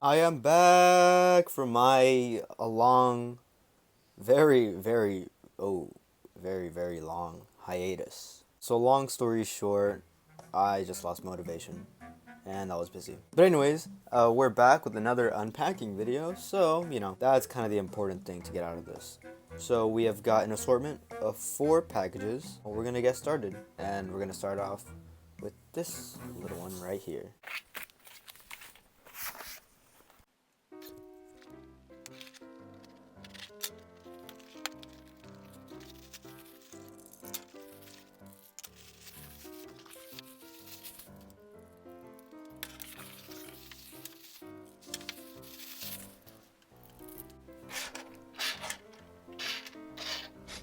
I am back from my a long, very, very, very long hiatus. So long story short, I just lost motivation and I was busy. But anyways, we're back with another unpacking video. So, that's kind of the important thing to get out of this. So we have got an assortment of 4 packages. We're going to get started. And we're going to start off with this little one right here.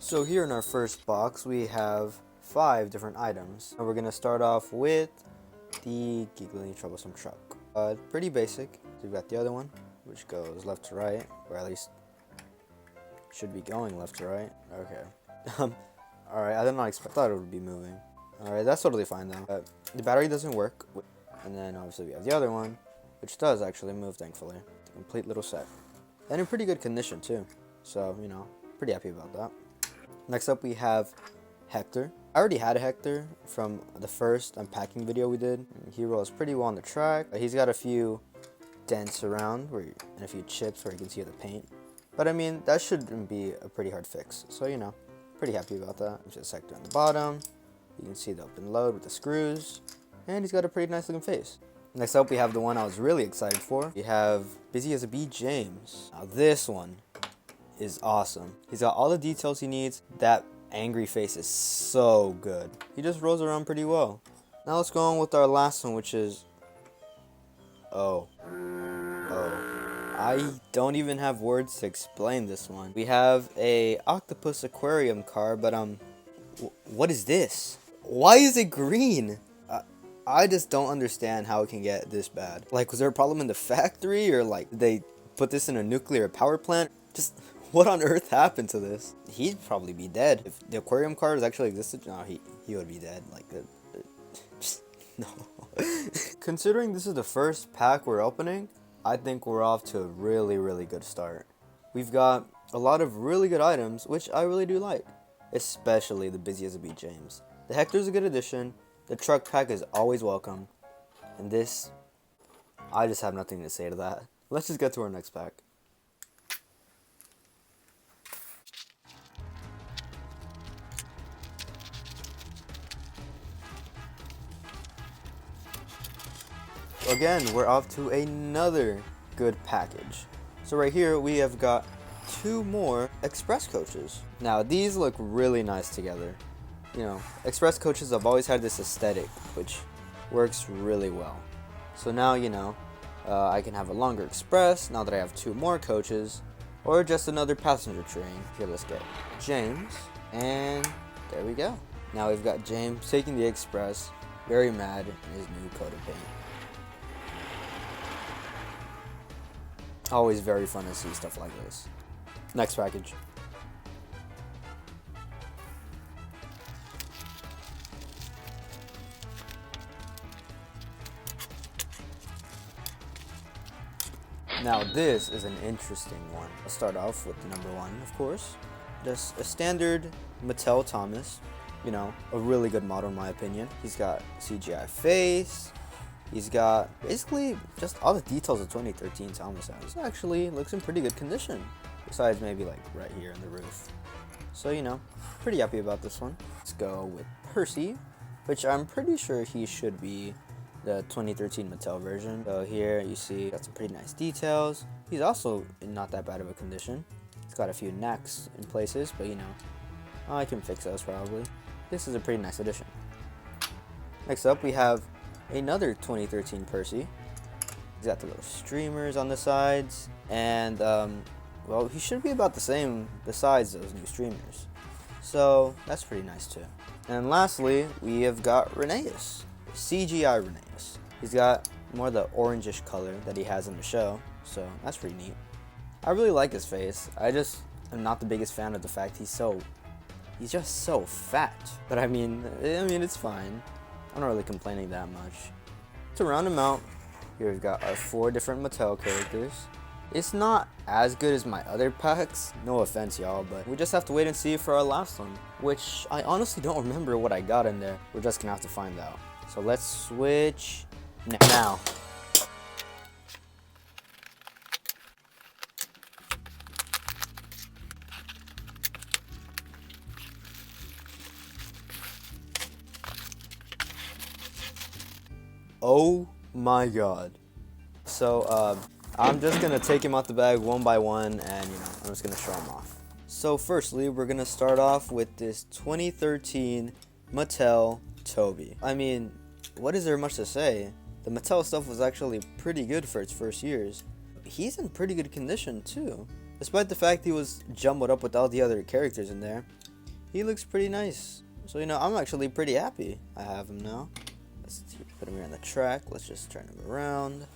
So here in our first box we have 5 different items. And we're going to start off with the Giggly Troublesome Truck. Pretty basic. So we've got the other one, which goes left to right, or at least should be going left to right. Okay. Alright, I did not expect, I thought it would be moving. Alright, that's totally fine though. The battery doesn't work. And then obviously we have the other one, which does actually move, thankfully. It's a complete little set. And in pretty good condition too. So, pretty happy about that. Next up we have Hector. I already had a Hector from the first unpacking video we did. He rolls pretty well on the track. He's got a few dents around and a few chips where you can see the paint. But I mean, that shouldn't be a pretty hard fix. So, pretty happy about that. There's just Hector on the bottom. You can see the open load with the screws. And he's got a pretty nice looking face. Next up we have the one I was really excited for. We have Busy as a Bee James. Now this one is awesome. He's got all the details he needs. That angry face is so good. He just rolls around pretty well. Now let's go on with our last one, which is I don't even have words to explain this one. We have a octopus aquarium car, but what is this? Why is it green? I just don't understand how it can get this bad. Like, was there a problem in the factory, or like did they put this in a nuclear power plant? Just what on earth happened to this? He'd probably be dead. If the aquarium cars actually existed, no, he would be dead. Like, just, no. Considering this is the first pack we're opening, I think we're off to a really, really good start. We've got a lot of really good items, which I really do like. Especially the Busy as a Bee James. The Hector's a good addition. The truck pack is always welcome. And this, I just have nothing to say to that. Let's just get to our next pack. Again, we're off to another good package. So right here we have got 2 more express coaches. Now these look really nice together. Express coaches have always had this aesthetic, which works really well. So now, I can have a longer express now that I have 2 more coaches, or just another passenger train. Here, let's get James, and there we go. Now we've got James taking the express, very mad in his new coat of paint. Always very fun to see stuff like this. Next package. Now this is an interesting one. Let's start off with the number 1, of course. Just a standard Mattel Thomas. A really good model in my opinion. He's got CGI face. He's got basically just all the details of 2013 Thomas has. Actually looks in pretty good condition. Besides maybe like right here in the roof. So, pretty happy about this one. Let's go with Percy, which I'm pretty sure he should be the 2013 Mattel version. So here you see got some pretty nice details. He's also in not that bad of a condition. He's got a few necks in places, but I can fix those probably. This is a pretty nice addition. Next up we have another 2013 Percy. He's got the little streamers on the sides, and well, he should be about the same besides those new streamers. So that's pretty nice too. And lastly, we have got Rheneas, CGI Rheneas. He's got more of the orangish color that he has in the show, so that's pretty neat. I really like his face. I just am not the biggest fan of the fact he's just so fat. But I mean, it's fine. I'm not really complaining that much. To round him out, Here we've got our 4 different Mattel characters. It's not as good as my other packs, no offense y'all, but we just have to wait and see for our last one, which I honestly don't remember what I got in there. We're just gonna have to find out. So let's switch now. Oh my god. So I'm just gonna take him out the bag one by one, and I'm just gonna show him off. So firstly, we're gonna start off with this 2013 Mattel Toby. I mean, what is there much to say? The Mattel stuff was actually pretty good for its first years. He's in pretty good condition too. Despite the fact he was jumbled up with all the other characters in there, he looks pretty nice. So I'm actually pretty happy I have him now. Let's put him here on the track. Let's just turn him around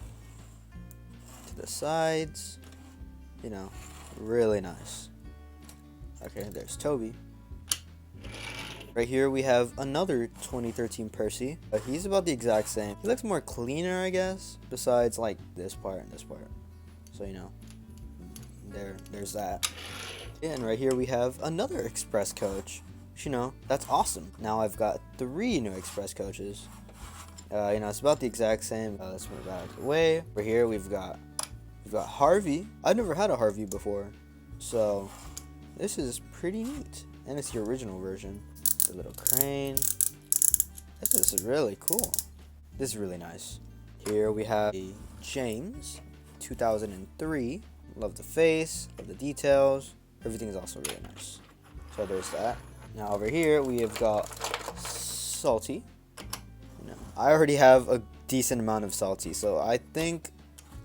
to the sides. Really nice. Okay, there's Toby. Right here we have another 2013 Percy. He's about the exact same. He looks more cleaner, I guess, besides like this part and this part. So there's that. And right here we have another Express coach. That's awesome. Now I've got 3 new Express coaches. It's about the exact same. Let's move out of the way. Right here we've got Harvey. I've never had a Harvey before, so this is pretty neat. And it's the original version. The little crane. This is really cool. This is really nice. Here we have a James, 2003. Love the face, love the details. Everything is also really nice. So there's that. Now over here we have got Salty. I already have a decent amount of Salty, so I think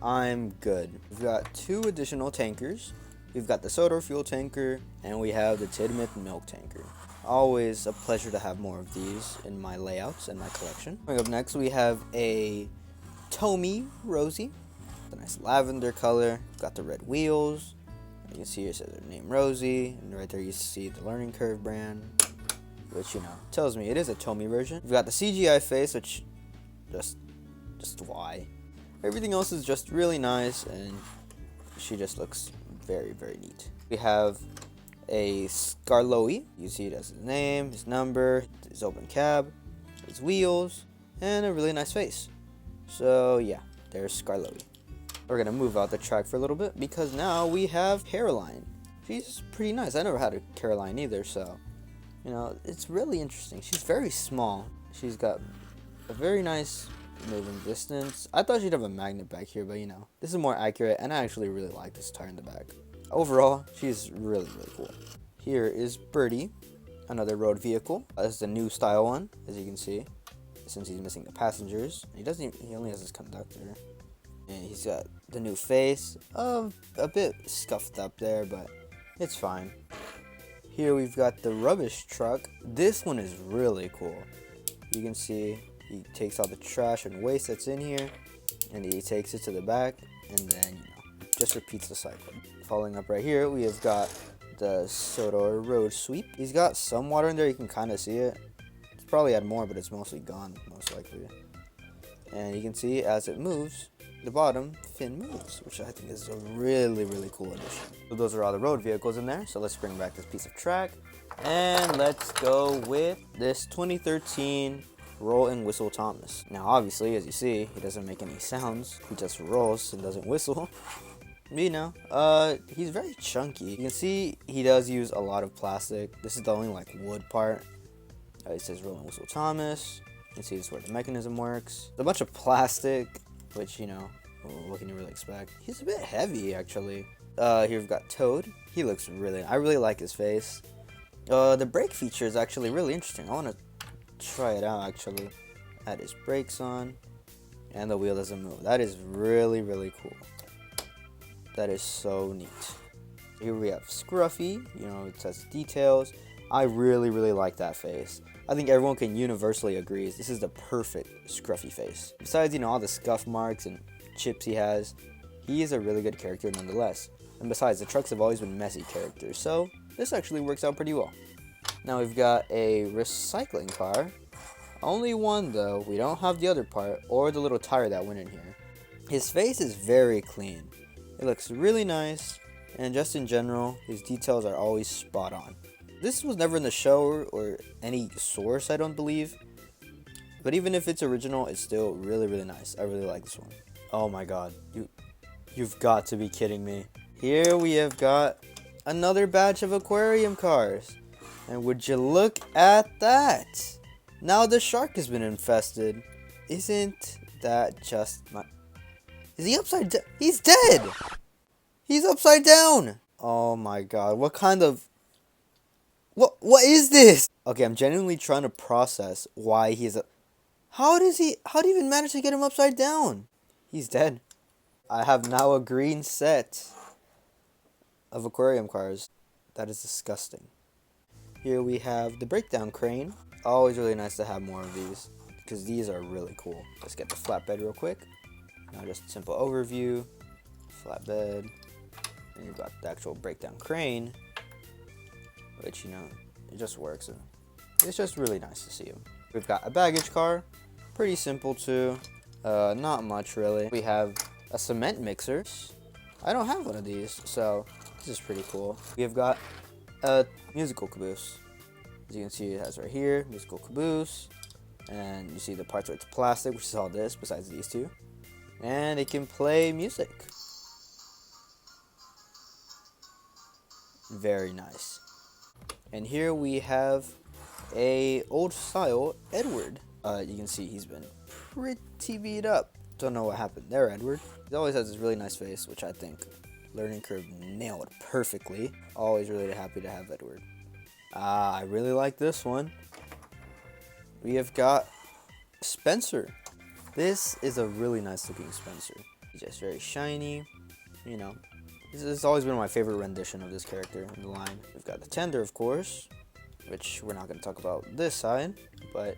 I'm good. We've got 2 additional tankers. We've got the Soda Fuel tanker, and we have the Tidmouth Milk tanker. Always a pleasure to have more of these in my layouts and my collection. Coming up next, we have a Tommy Rosie. The nice lavender color. Got the red wheels. You can see here it says their name Rosie, and right there you see the Learning Curve brand, which tells me it is a Tommy version. We've got the CGI face, which just why? Everything else is just really nice, and she just looks very, very neat. We have a Skarloey. You see it as his name, his number, his open cab, his wheels, and a really nice face. So yeah, there's Skarloey. We're gonna move out the track for a little bit because now we have Caroline. She's pretty nice. I never had a Caroline either, so it's really interesting. She's very small. She's got a very nice moving distance. I thought she'd have a magnet back here, but this is more accurate, and I actually really like this tire in the back. Overall, she's really, really cool. Here is Birdie, another road vehicle. This is the new style one, as you can see, since he's missing the passengers. He only has his conductor. And he's got the new face, a bit scuffed up there, but it's fine. Here we've got the rubbish truck. This one is really cool. You can see he takes all the trash and waste that's in here, and he takes it to the back, and then just repeats the cycle. Following up right here, we have got the Sodor Road Sweep. He's got some water in there, you can kind of see it. It's probably had more, but it's mostly gone, most likely. And you can see as it moves, the bottom fin moves, which I think is a really, really cool addition. So those are all the road vehicles in there. So let's bring back this piece of track, and let's go with this 2013 Roll and Whistle Thomas. Now obviously, as you see, he doesn't make any sounds. He just rolls and doesn't whistle. He's very chunky. You can see he does use a lot of plastic. This is the only wood part. It says Roll and Whistle Thomas. You can see this is where the mechanism works. A bunch of plastic, which what can you really expect? He's a bit heavy actually. Here we've got Toad. He looks I really like his face. The brake feature is actually really interesting. I want to try it out actually. Add his brakes on, and the wheel doesn't move. That is really, really cool. That is so neat. Here we have Scruffy. It says details. I really, really like that face. I think everyone can universally agree this is the perfect Scruffy face. Besides, all the scuff marks and chips he has, he is a really good character nonetheless. And besides, the trucks have always been messy characters, so this actually works out pretty well. Now we've got a recycling car. Only one though. We don't have the other part or the little tire that went in here. His face is very clean. It looks really nice, and just in general, his details are always spot on. This was never in the show or any source, I don't believe. But even if it's original, it's still really, really nice. I really like this one. Oh my god. You've got to be kidding me. Here we have got another batch of aquarium cars. And would you look at that? Now the shark has been infested. Isn't that just my... Is he upside down? He's dead! He's upside down! Oh my god, what kind of... What is this? Okay, I'm genuinely trying to process why he's a... How do you even manage to get him upside down? He's dead. I have now a green set of aquarium cars. That is disgusting. Here we have the breakdown crane. Always really nice to have more of these, because these are really cool. Let's get the flatbed real quick. Now just a simple overview. Flatbed. And you've got the actual breakdown crane, which, you know, it just works. It's just really nice to see them. We've got a baggage car. Pretty simple too. Not much really. We have a cement mixer. I don't have one of these, so this is pretty cool. We've got a musical caboose. As you can see, it has right here, musical caboose. And you see the parts where it's plastic, which is all this, besides these two. And it can play music. Very nice. And here we have a old style Edward. You can see he's been pretty beat up. Don't know what happened there, Edward. He always has this really nice face, which I think Learning Curve nailed perfectly. Always really happy to have Edward. I really like this one. We have got Spencer. This is a really nice looking Spencer. He's just very shiny, you know. This has always been my favorite rendition of this character in the line. We've got the tender, of course, which we're not going to talk about this side, but,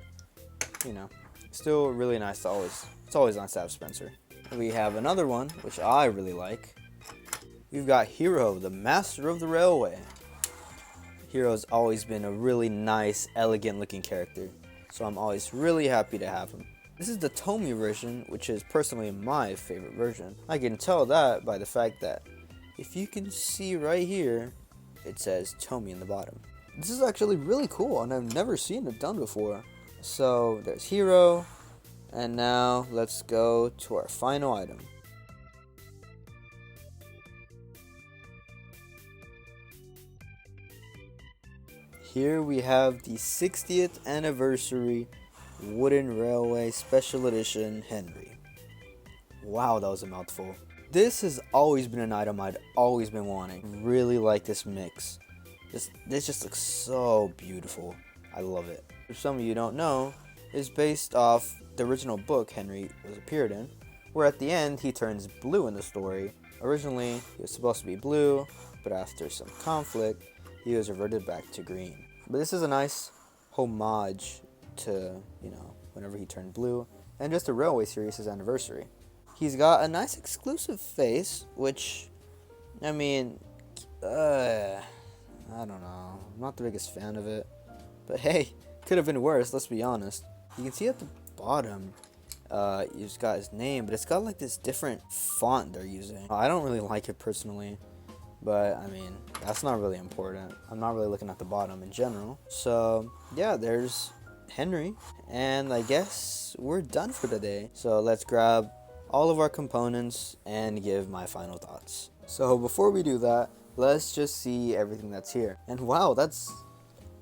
you know, still really nice to it's always nice to have Spencer. We have another one, which I really like. We've got Hero, the master of the railway. Hero's always been a really nice, elegant looking character, so I'm always really happy to have him. This is the Tomy version, which is personally my favorite version. I can tell that by the fact that if you can see right here, it says Tomy in the bottom. This is actually really cool, and I've never seen it done before. So there's Hero, and now let's go to our final item. Here we have the 60th anniversary Wooden Railway Special Edition Henry. Wow, that was a mouthful. This has always been an item I'd always been wanting. Really like this mix. This just looks so beautiful. I love it. If some of you don't know, it's based off the original book Henry was appeared in, where at the end he turns blue in the story. Originally, he was supposed to be blue, but after some conflict, he was reverted back to green. But this is a nice homage to, you know, whenever he turned blue, and just the Railway Series' anniversary. He's got a nice exclusive face, which, I mean, I don't know. I'm not the biggest fan of it. But hey, could have been worse, let's be honest. You can see at the bottom, he's got his name, but it's got like this different font they're using. I don't really like it personally, but I mean, that's not really important. I'm not really looking at the bottom in general. So yeah, there's Henry, and I guess we're done for today. So let's grab all of our components and give my final thoughts. So before we do that, let's just see everything that's here. And wow, that's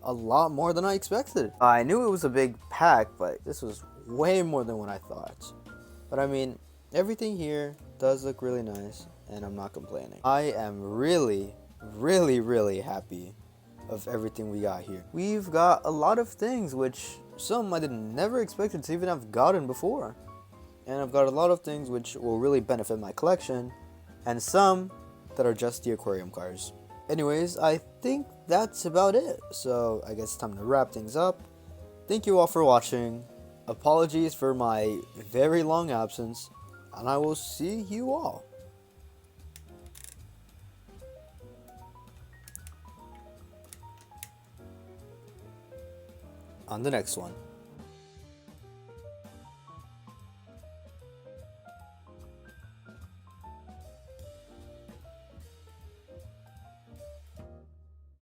a lot more than I expected. I knew it was a big pack, but this was way more than what I thought. But I mean, everything here does look really nice, and I'm not complaining. I am really, really, really happy of everything we got here. We've got a lot of things which some I never expected to even have gotten before. And I've got a lot of things which will really benefit my collection, and some that are just the aquarium cars. Anyways, I think that's about it. So I guess it's time to wrap things up. Thank you all for watching. Apologies for my very long absence, and I will see you all on the next one.